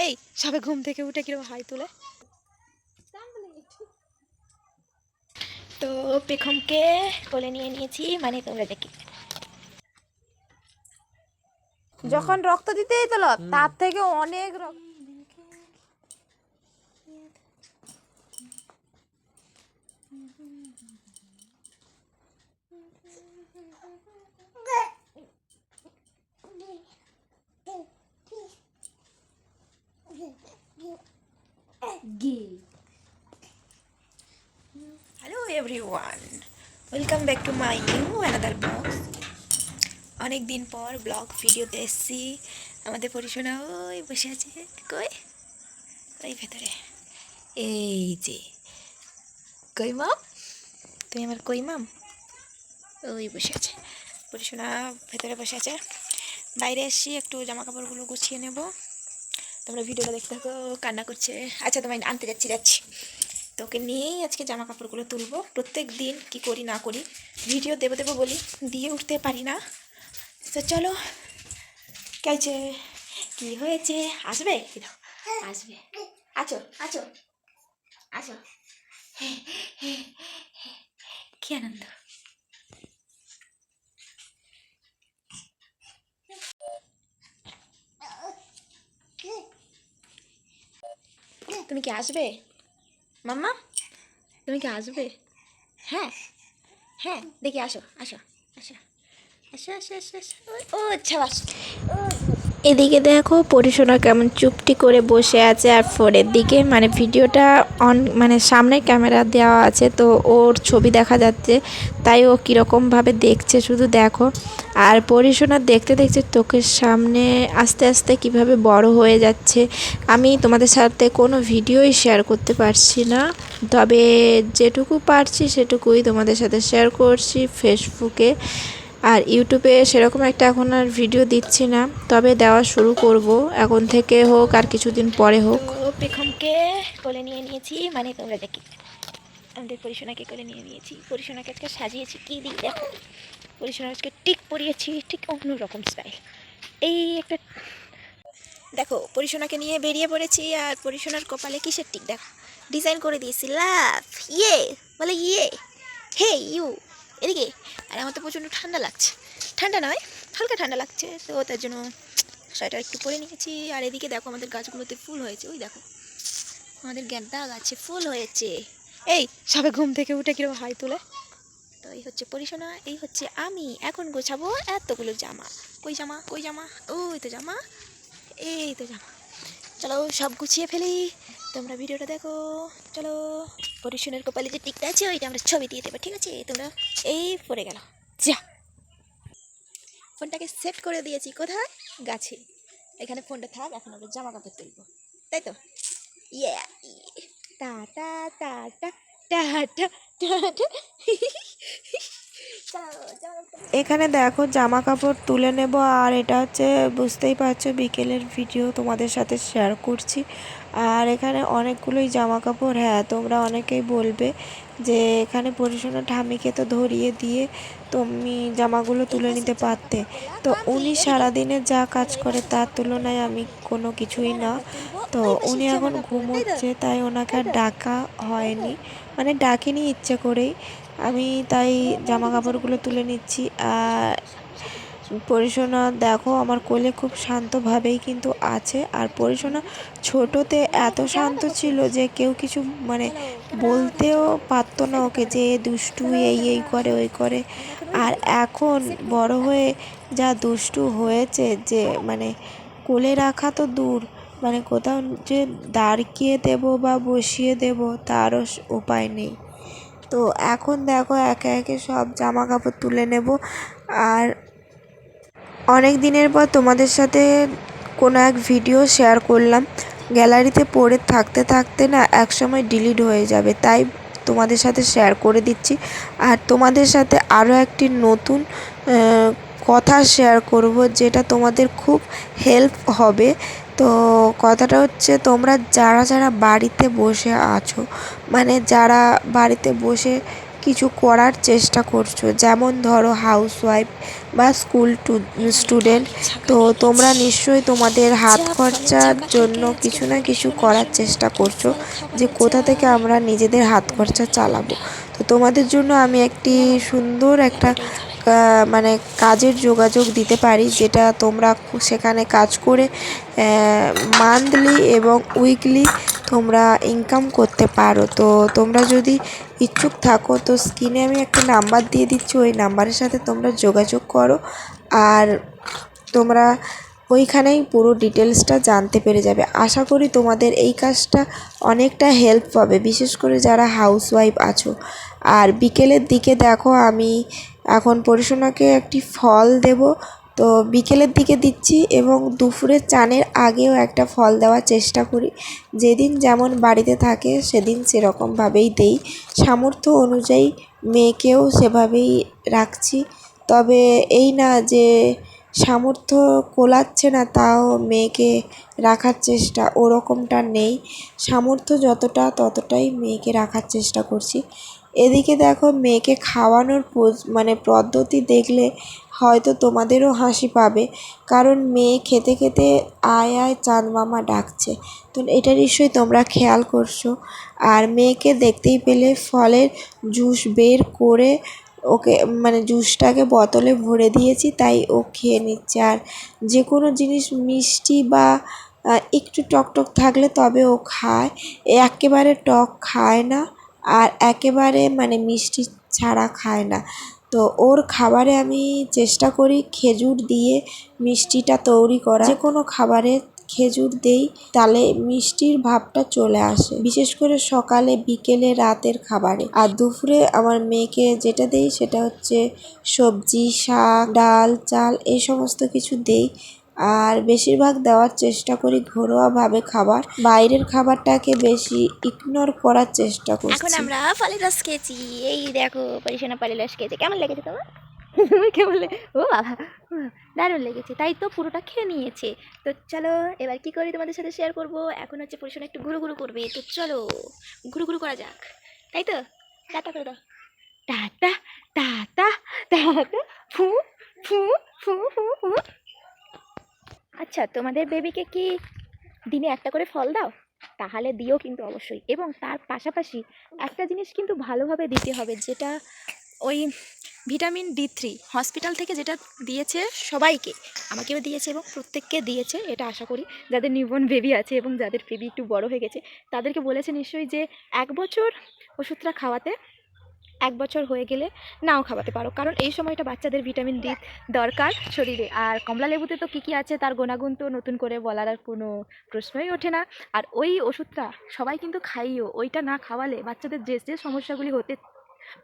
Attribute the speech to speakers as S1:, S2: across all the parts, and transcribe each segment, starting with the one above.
S1: এই সবে ঘুম থেকে উঠে কিরকম হাই তোলে। তো পেখমকে কোলে নিয়ে নিয়েছি, মানে তোমরা দেখি
S2: যখন রক্ত দিতেই তো তার থেকে অনেক
S1: hello everyone, welcome back to my new another blog. অনেক দিন পর ব্লগ ভিডিওতে এসেছি। আমাদের পরিশোনা ওই বসে আছে, কই ওই ভেতরে, এই যে কই মাম, তুমি আমার কই মাম, ওই বসে আছে পরিশোনা, ভেতরে বসে আছে। বাইরে এসছি, একটু জামা কাপড়গুলো গুছিয়ে নেব। তোমরা ভিডিওটা দেখতে থাকো, কান্না করছে। আচ্ছা তোমায় আনতে যাচ্ছি। তোকে নিয়েই আজকে জামা কাপড়গুলো তুলবো। প্রত্যেক দিন কী করি না করি, ভিডিও দেবো বলি দিয়ে উঠতে পারি না। তো চলো, কেছে কি হয়েছে, আসবে আসবে, আছো আছো আছো, কি আনন্দ। তুমি কি আসবে মাম্মা, তুমি কি আসবে? হ্যাঁ হ্যাঁ, দেখি আসো আসো আসো আসো আসো আসো আসো, ও আচ্ছা বাস। এদিকে দেখো পরিশোনা কেমন চুপটি করে বসে আছে আর ফোনের দিকে, মানে ভিডিওটা অন, মানে সামনে ক্যামেরা দেওয়া আছে তো ওর ছবি দেখা যাচ্ছে, তাই ও কীরকমভাবে দেখছে শুধু দেখো। আর পরিশোনা দেখতে দেখতে চোখের সামনে আস্তে আস্তে কিভাবে বড় হয়ে যাচ্ছে। আমি তোমাদের সাথে কোনো ভিডিওই শেয়ার করতে পারছি না, তবে যেটুকু পারছি সেটুকুই তোমাদের সাথে শেয়ার করছি ফেসবুকে। আর ইউটিউবে সেরকম একটা এখন আর ভিডিও দিচ্ছি না, তবে দেওয়া শুরু করব, এখন থেকে হোক আর কিছুদিন পরে হোক। তো পেখমকে কোলে নিয়ে নিয়েছি, মানে তোমরা দেখি আমাদের পরিশোনাকে কোলে নিয়ে নিয়েছি। পরিশোনাকে আজকে সাজিয়েছি কি দিই দেখো, পরিশোনা আজকে টিক পরিয়েছি, ঠিক অন্যরকম স্টাইল। এই একটা দেখো, পরিশোনাকে নিয়ে বেরিয়ে পড়েছি, আর পরিশোনার কপালে কিসের টিক দেখো, ডিজাইন করে দিয়েছি লাভ, ইয়ে বলে ইয়ে, হে ইউ, এদিকে। আর আমার তো প্রচণ্ড ঠান্ডা লাগছে, ঠান্ডা নয় হালকা ঠান্ডা লাগছে, তো তার জন্য সোয়েটার একটু পরে নিয়েছি। আর এদিকে দেখো আমাদের গাছগুলোতে ফুল হয়েছে, ওই দেখো আমাদের গেন্দা গাছে ফুল হয়েছে। এই সবে ঘুম থেকে উঠে কিরকম হাই তোলে। তো এই হচ্ছে পরিশোনা, এই হচ্ছে আমি। এখন গোছাবো এতগুলো জামা, কই জামা কই জামা, ওই তো জামা, এই তো জামা। চলো সব গুছিয়ে ফেলি, তোমরা ভিডিওটা দেখো। চলো, পরিশোনার কপালে যে টিকটা আছে ওইটা আমরা ছবি দিয়ে দেবো, ঠিক আছে? তোমরা এই পড়ে গেল, যা। ফোনটাকে সেট করে দিয়েছি কোথায়, গাছে। এখানে ফোনটা থাক, এখন আমরা জামা কাপড় তুলবো, তাই তো? ইয়ে টা টা টা টা টা টা টা।
S2: এখানে দেখো জামা কাপড় তুলে নেব। আর এটা হচ্ছে বুঝতেই পারছো বিকেলের ভিডিও তোমাদের সাথে শেয়ার করছি। আর এখানে অনেকগুলোই জামা কাপড়, হ্যাঁ তোমরা অনেকেই বলবে যে এখানে পরিশোনা ঠামিকে তো ধরিয়ে দিয়ে তুমি জামাগুলো তুলে নিতে পারতে। তো উনি সারাদিনে যা কাজ করে তার তুলনায় আমি কোনো কিছুই না। তো উনি এখন ঘুমোচ্ছে, তাই ওনাকে আর ডাকা হয়নি, মানে ডাকিনি ইচ্ছে করেই। আমি তাই জামা কাপড়গুলো তুলে নিচ্ছি। আর পরিশোনা দেখো আমার কোলে খুব শান্তভাবেই কিন্তু আছে। আর পরিশোনা ছোটোতে এত শান্ত ছিল যে কেউ কিছু মানে বলতেও পারতো না ওকে, যে দুষ্টু এই করে ওই করে। আর এখন বড় হয়ে যা দুষ্টু হয়েছে যে মানে কোলে রাখা তো দূর, মানে কোথাও যে দাঁড়িয়ে দেবো বা বসিয়ে দেবো তারও উপায় নেই। তো এখন দেখো একে একে সব জামা কাপড় তুলে নেব। আর অনেক দিনের পর তোমাদের সাথে কোনো এক ভিডিও শেয়ার করলাম, গ্যালারিতে পড়ে থাকতে থাকতে না একসময় ডিলিট হয়ে যাবে, তাই তোমাদের সাথে শেয়ার করে দিচ্ছি। আর তোমাদের সাথে আরও একটি নতুন কথা শেয়ার করব, যেটা তোমাদের খুব হেল্প হবে। তো কথাটা হচ্ছে, তোমরা যারা যারা বাড়িতে বসে আছো, মানে যারা বাড়িতে বসে কিছু করার চেষ্টা করছো, যেমন ধরো হাউসওয়াইফ বা স্টুডেন্ট, তো তোমরা নিশ্চয়ই তোমাদের হাত খরচার জন্য কিছু না কিছু করার চেষ্টা করছো যে কোথা থেকে আমরা নিজেদের হাত খরচা চালাবো। তো তোমাদের জন্য আমি একটি সুন্দর একটা মানে কাজের যোগাযোগ দিতে পারি, যেটা তোমরা সেখানে কাজ করে মান্থলি এবং উইকলি তোমরা ইনকাম করতে পারো। তো তোমরা যদি ইচ্ছুক থাকো তো স্ক্রিনে আমি একটা নাম্বার দিয়ে দিচ্ছি, ওই নাম্বারের সাথে তোমরা যোগাযোগ করো আর তোমরা ওইখানেই পুরো ডিটেলসটা জানতে পেরে যাবে। আশা করি তোমাদের এই কাজটা অনেকটা হেল্প পাবে, বিশেষ করে যারা হাউসওয়াইফ আছো। আর বিকেলের দিকে দেখো আমি এখন পরিশোনাকে একটি ফল দেব, তো বিকেলের দিকে দিচ্ছি এবং দুপুরের চানের আগেও একটা ফল দেওয়ার চেষ্টা করি। যেদিন যেমন বাড়িতে থাকে সেদিন সেরকমভাবেই দেই, সামর্থ্য অনুযায়ী মেয়েকেও সেভাবেই রাখছি। তবে এই না যে সামর্থ্য কোলাচ্ছে না তাও মেয়েকে রাখার চেষ্টা, ওরকমটা নেই। সামর্থ্য যতটা ততটাই মেয়েকে রাখার চেষ্টা করছি। এদিকে দেখো মেয়েকে খাওয়ানোর মানে পদ্ধতি দেখলে হয়তো তোমাদেরও হাসি পাবে, কারণ মেয়ে খেতে খেতে আয় আয় চাঁদ মামা ডাকছে। তো এটা নিশ্চয়ই তোমরা খেয়াল করছো। আর মেয়েকে দেখতেই পেলে ফলের জুস বের করে ওকে মানে জুসটাকে বোতলে ভরে দিয়েছি, তাই ও খেয়ে নিচ্ছে। আর যে কোনো জিনিস মিষ্টি বা একটু টক টক থাকলে তবে ও খায়, একেবারে টক খায় না আর একেবারে মানে মিষ্টি ছাড়া খায় না। তো ওর খাবারে আমি চেষ্টা করি খেজুর দিয়ে মিষ্টিটা তৈরি করা। যে কোনো খাবারে খেজুর দেই, তাহলে মিষ্টির ভাবটা চলে আসে, বিশেষ করে সকালে বিকেলে রাতের খাবারে। আর দুপুরে আমার মেয়েকে যেটা দেই সেটা হচ্ছে সবজি, শাক, ডাল, চাল এই সমস্ত কিছু দেই। আর বেশিরভাগ দেওয়ার চেষ্টা করি ঘরোয়াভাবে খাবার, বাইরের খাবারটাকে বেশি ইগনোর করার চেষ্টা করছি।
S1: এখন আমরা ফলের রস খেয়েছি। এই দেখো পরিশোনা ফলের রস খেয়েছে, কেমন লেগেছে তোমার? তুমি কেমন ও বাবা, দারুণ লেগেছে, তাই তো পুরোটা খেয়ে নিয়েছে। তো চলো এবার কি করি তোমাদের সাথে শেয়ার করব। এখন হচ্ছে পরিশোনা একটু ঘুরু ঘুরু করবে, তো চলো ঘুরু ঘুরু করা যাক, তাই তো? টাটা করে দাও, টাটা টাটা টাটা, ফু ফু ফু ফু ফু। আচ্ছা, তোমাদের বেবিকে কি দিনে একটা করে ফল দাও? তাহলে দিও কিন্তু অবশ্যই, এবং তার পাশাপাশি একটা জিনিস কিন্তু ভালোভাবে দিতে হবে, যেটা ওই ভিটামিন D3 হসপিটাল থেকে যেটা দিয়েছে সবাইকে, আমাকেও দিয়েছে এবং প্রত্যেককে দিয়েছে, এটা আশা করি যাদের নিউবর্ন বেবি আছে এবং যাদের বেবি একটু বড় হয়ে গেছে তাদেরকে বলেছে নিশ্চয়ই যে 1 বছর ওষুধটা খাওয়াতে, 1 বছর হয়ে গেলে নাও খাওয়াতে পারো, কারণ এই সময়টা বাচ্চাদের ভিটামিন ডি দরকার শরীরে। আর কমলা লেবুতে তো কী কী আছে তার গুণাগুণ তো নতুন করে বলার আর কোনো প্রশ্নই ওঠে না। আর ওই ওষুধটা সবাই কিন্তু খাইও, ওইটা না খাওয়ালে বাচ্চাদের যে যে সমস্যাগুলি হতে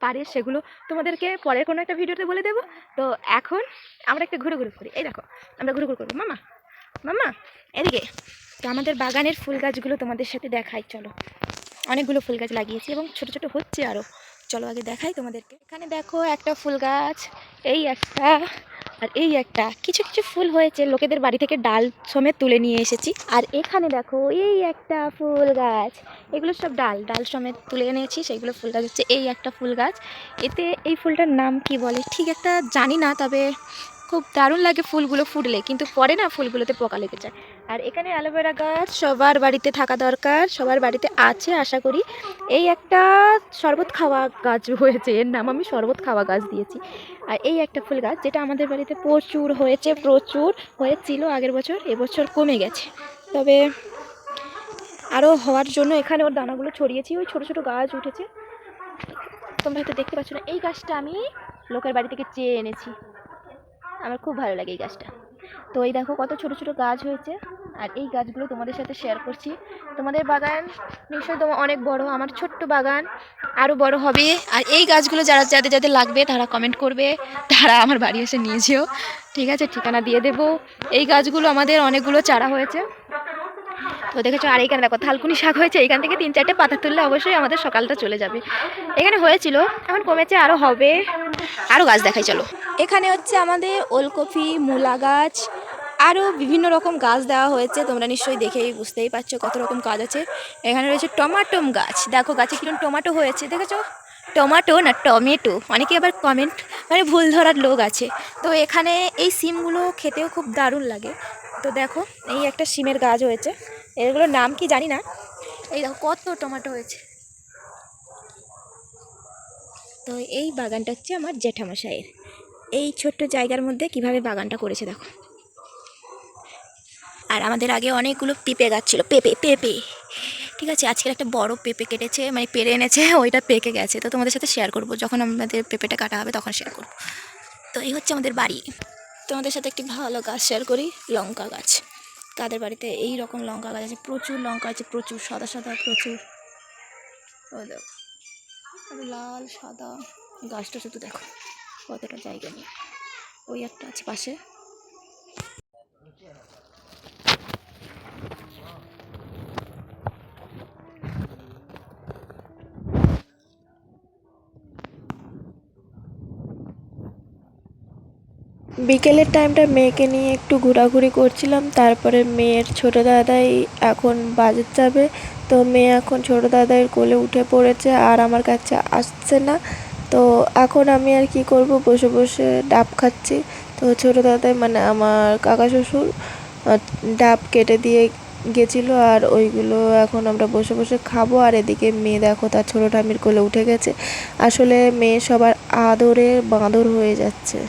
S1: পারে সেগুলো তোমাদেরকে পরের কোনো একটা ভিডিওতে বলে দেবো। তো এখন আমরা একটা ঘুরে ঘুরে করি, এই দেখো আমরা ঘুরে ঘুরে করবো। মামা মামা এদিকে, তো আমাদের বাগানের ফুল গাছগুলো তোমাদের সাথে দেখাই চলো। অনেকগুলো ফুল গাছ লাগিয়েছি এবং ছোট ছোট হচ্ছে আরও, চলো আগে দেখাই তোমাদেরকে। এখানে দেখো একটা ফুল গাছ, এই একটা আর এই একটা, কিছু কিছু ফুল হয়েছে, লোকেদের বাড়ি থেকে ডাল সমেত তুলে নিয়ে এসেছি। আর এখানে দেখো এই একটা ফুল গাছ, এগুলো সব ডাল ডাল সমেত তুলে এনেছি, সেইগুলো ফুল গাছ হচ্ছে। এই একটা ফুল গাছ, এতে এই ফুলটার নাম কি বলে ঠিক একটা জানি না, তবে খুব দারুণ লাগে ফুলগুলো ফুটলে, কিন্তু পরে না ফুলগুলোতে পোকা লেগে যায়। আর এখানে অ্যালোভেরা গাছ সবার বাড়িতে থাকা দরকার, সবার বাড়িতে আছে আশা করি। এই একটা শরবত খাওয়া গাছ হয়েছে, এর নাম আমি শরবত খাওয়া গাছ দিয়েছি। আর এই একটা ফুল গাছ যেটা আমাদের বাড়িতে প্রচুর হয়েছে, প্রচুর হয়েছিল আগের বছর, এবছর কমে গেছে, তবে আরও হওয়ার জন্য এখানে ওর দানাগুলো ছড়িয়েছি। ওই ছোটো ছোটো গাছ উঠেছে, তোমরা হয়তো দেখতে পাচ্ছ না। এই গাছটা আমি লোকের বাড়ি থেকে চেয়ে এনেছি, আমার খুব ভালো লাগে এই গাছটা। তো এই দেখো কত ছোট ছোট গাছ হয়েছে, আর এই গাছগুলো তোমাদের সাথে শেয়ার করছি। তোমাদের বাগান নিশ্চয়ই তোমার অনেক বড়, আমার ছোট্ট বাগান আরও বড় হবে। আর এই গাছগুলো যারা যাদের যাদের লাগবে তারা কমেন্ট করবে, তারা আমার বাড়ি এসে নিয়ে যেও, ঠিক আছে? ঠিকানা দিয়ে দেবো। এই গাছগুলো আমাদের অনেকগুলো চারা হয়েছে, তো দেখেছো। আর এইখানে দেখো থালকুনি শাক হয়েছে, এখান থেকে 3-4টে পাতা তুললে অবশ্যই আমাদের সকালটা চলে যাবে। এখানে হয়েছিল, এখন কমেছে, আরও হবে। আরও গাছ দেখাই চলো। এখানে হচ্ছে আমাদের ওলকপি, মূলা গাছ, আরও বিভিন্ন রকম গাছ দেওয়া হয়েছে, তোমরা নিশ্চয়ই দেখেই বুঝতেই পারছো কত রকম গাছ আছে। এখানে রয়েছে টমাটো গাছ, দেখো গাছে কিরকম টমাটো হয়েছে, দেখেছো টমেটো না টমেটো, অনেকে আবার কমেন্ট মানে ভুল ধরার লোক আছে। তো এখানে এই সিমগুলো খেতেও খুব দারুণ লাগে। তো দেখো এই একটা সিমের গাছ হয়েছে, এগুলোর নাম কি জানি না। এই দেখো কত টমেটো হয়েছে। তো এই বাগানটা হচ্ছে আমার জেঠামশাইয়ের, এই ছোট্ট জায়গার মধ্যে কিভাবে বাগানটা করেছে দেখো। আর আমাদের আগে অনেকগুলো পেঁপে গাছ ছিল, পেঁপে পেঁপে, ঠিক আছে। আজকে একটা বড় পেঁপে কেটেছে, মানে পেরে এনেছে, ওইটা পেকে গেছে। তো তোমাদের সাথে শেয়ার করব, যখন আমাদের পেঁপেটা কাটা হবে তখন শেয়ার করব। তো এই হচ্ছে আমাদের বাড়ি। তোমাদের সাথে একটি ভালো গাছ শেয়ার করি, লঙ্কা গাছ। কাদের বাড়িতে এই রকম লঙ্কা গাছ আছে, প্রচুর লঙ্কা আছে, প্রচুর সাদা সাদা প্রচুর। ওই দেখো লাল সাদা, গাছটা শুধু দেখো কতটা জায়গা নিয়ে। ওই একটা আছে পাশে।
S2: বিকেলের টাইমটা মেয়েকে নিয়ে একটু ঘোরাঘুরি করছিলাম, তারপরে মেয়ের ছোটো দাদাই এখন বাজার যাবে। তো মেয়ে এখন ছোটো দাদাইয়ের কোলে উঠে পড়েছে আর আমার কাছে আসছে না। তো এখন আমি আর কি করব, বসে বসে ডাব খাচ্ছি। তো ছোটো দাদাই মানে আমার কাকা শ্বশুর ডাব কেটে দিয়ে গেছিলো, আর ওইগুলো এখন আমরা বসে বসে খাবো। আর এদিকে মেয়ে দেখো তার ছোটো ঠাম্মির কোলে উঠে গেছে। আসলে মেয়ে সবার আদরে বাঁদর হয়ে যাচ্ছে।